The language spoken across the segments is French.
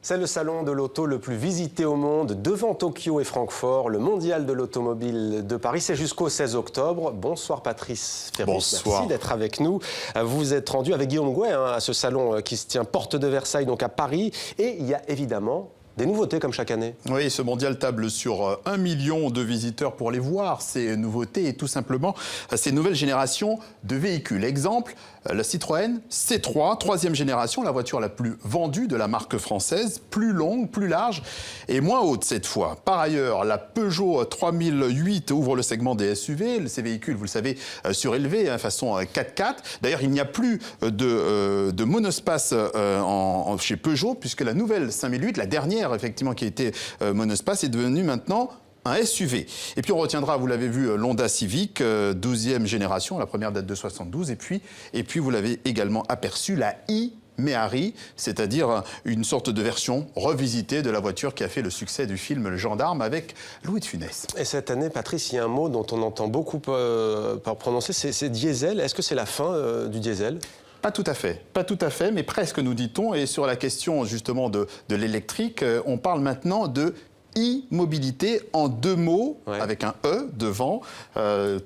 C'est le salon de l'auto le plus visité au monde, devant Tokyo et Francfort. Le mondial de l'automobile de Paris, c'est jusqu'au 16 octobre. Bonsoir Patrice Ferrus, bonsoir. Merci d'être avec nous. Vous êtes rendu avec Guillaume Gouet à ce salon qui se tient porte de Versailles, donc à Paris. Et il y a évidemment des nouveautés comme chaque année. Oui, ce mondial table sur 1 million de visiteurs pour les voir, ces nouveautés et tout simplement ces nouvelles générations de véhicules. Exemple, la Citroën C3, troisième génération, la voiture la plus vendue de la marque française, plus longue, plus large et moins haute cette fois. Par ailleurs, la Peugeot 3008 ouvre le segment des SUV. Ces véhicules, vous le savez, surélevés, façon 4x4. D'ailleurs, il n'y a plus de monospace chez Peugeot, puisque la nouvelle 5008, la dernière effectivement qui a été monospace, est devenue maintenant un SUV. Et puis on retiendra, vous l'avez vu, l'Honda Civic, 12e génération, la première date de 72. Et puis vous l'avez également aperçu, la Méhari, c'est-à-dire une sorte de version revisitée de la voiture qui a fait le succès du film Le Gendarme avec Louis de Funès. Et cette année, Patrice, il y a un mot dont on entend beaucoup prononcer, c'est diesel. Est-ce que c'est la fin du diesel ? Pas tout à fait, mais presque, nous dit-on. Et sur la question justement de l'électrique, on parle maintenant de e-mobilité en deux mots, avec un E devant.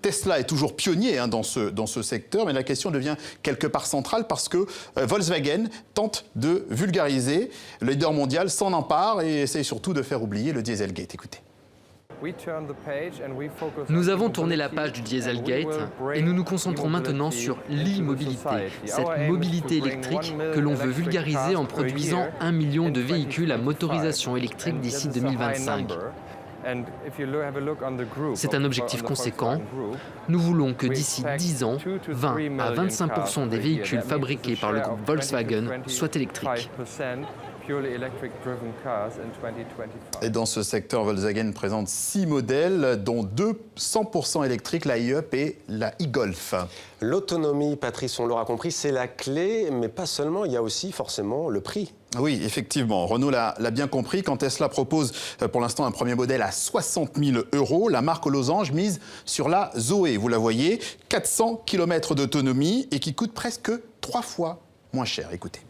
Tesla est toujours pionnier dans ce secteur, mais la question devient quelque part centrale parce que Volkswagen tente de vulgariser. Le leader mondial s'en empare et essaye surtout de faire oublier le Dieselgate. Écoutez. Nous avons tourné la page du Dieselgate et nous nous concentrons maintenant sur l'e-mobilité, cette mobilité électrique que l'on veut vulgariser en produisant 1 million de véhicules à motorisation électrique d'ici 2025. C'est un objectif conséquent. Nous voulons que d'ici 10 ans, 20 à 25% des véhicules fabriqués par le groupe Volkswagen soient électriques. Et dans ce secteur, Volkswagen présente 6 modèles, dont 2 100% électriques, la e-Up et la e-Golf. L'autonomie, Patrice, on l'aura compris, c'est la clé, mais pas seulement, il y a aussi forcément le prix. Oui, effectivement, Renault l'a bien compris. Quand Tesla propose pour l'instant un premier modèle à 60 000 €, la marque aux losanges mise sur la Zoé. Vous la voyez, 400 km d'autonomie et qui coûte presque 3 fois moins cher. Écoutez.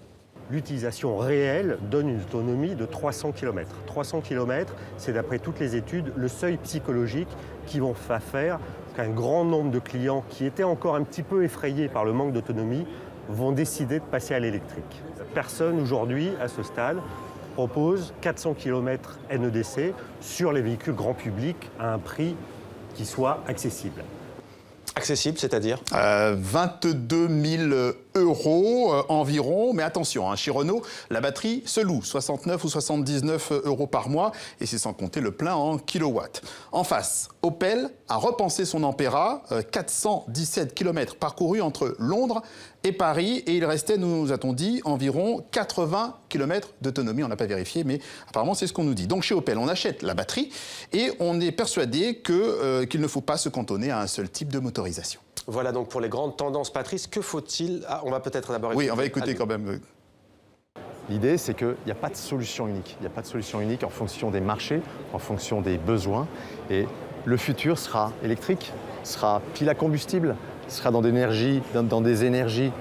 L'utilisation réelle donne une autonomie de 300 km. 300 km, c'est d'après toutes les études le seuil psychologique qui vont faire qu'un grand nombre de clients qui étaient encore un petit peu effrayés par le manque d'autonomie vont décider de passer à l'électrique. Personne aujourd'hui, à ce stade, propose 400 km NEDC sur les véhicules grand public à un prix qui soit accessible. Accessible, c'est-à-dire 22 000 € environ. Mais attention, chez Renault, la batterie se loue 69 ou 79 € par mois. Et c'est sans compter le plein en kilowatts. En face, Opel a repensé son Ampera, 417 km parcourus entre Londres et Paris. Et il restait, nous a-t-on dit, environ 80 km d'autonomie. On n'a pas vérifié, mais apparemment, c'est ce qu'on nous dit. Donc chez Opel, on achète la batterie et on est persuadé qu'il ne faut pas se cantonner à un seul type de motorisation. Voilà donc pour les grandes tendances. Patrice, que faut-il... on va peut-être d'abord écouter... Oui, on va écouter quand même. L'idée, c'est qu'il n'y a pas de solution unique. Il n'y a pas de solution unique en fonction des marchés, en fonction des besoins. Et le futur sera électrique, sera pile à combustible, sera dans des énergies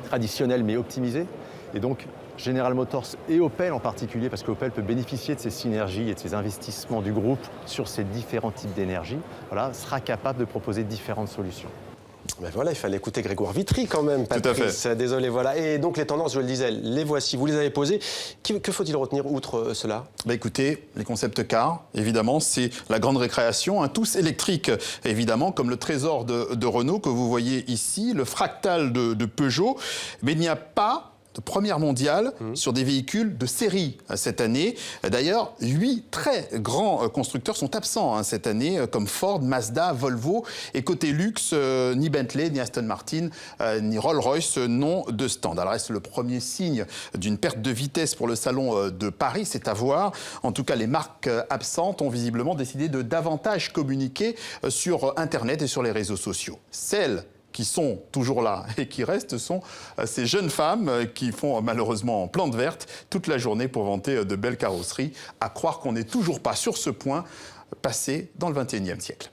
traditionnelles mais optimisées. Et donc, General Motors et Opel en particulier, parce qu'Opel peut bénéficier de ces synergies et de ces investissements du groupe sur ces différents types d'énergie, sera capable de proposer différentes solutions. Ben voilà, il fallait écouter Grégoire Vitry quand même, Patrice. Tout à fait. Désolé, voilà. Et donc les tendances, je le disais, les voici, vous les avez posées. Que faut-il retenir outre cela ? Écoutez, les concept cars, évidemment, c'est la grande récréation, tous électriques, évidemment, comme le Trésor de Renault que vous voyez ici, le Fractal de Peugeot. Mais il n'y a pas de première mondiale sur des véhicules de série cette année. D'ailleurs, 8 très grands constructeurs sont absents cette année, comme Ford, Mazda, Volvo. Et côté luxe, ni Bentley, ni Aston Martin, ni Rolls-Royce n'ont de stand. Alors, est-ce le premier signe d'une perte de vitesse pour le salon de Paris? C'est à voir. En tout cas, les marques absentes ont visiblement décidé de davantage communiquer sur Internet et sur les réseaux sociaux. Celles qui sont toujours là et qui restent sont ces jeunes femmes qui font malheureusement plante verte toute la journée pour vanter de belles carrosseries, à croire qu'on n'est toujours pas sur ce point passé dans le XXIe siècle.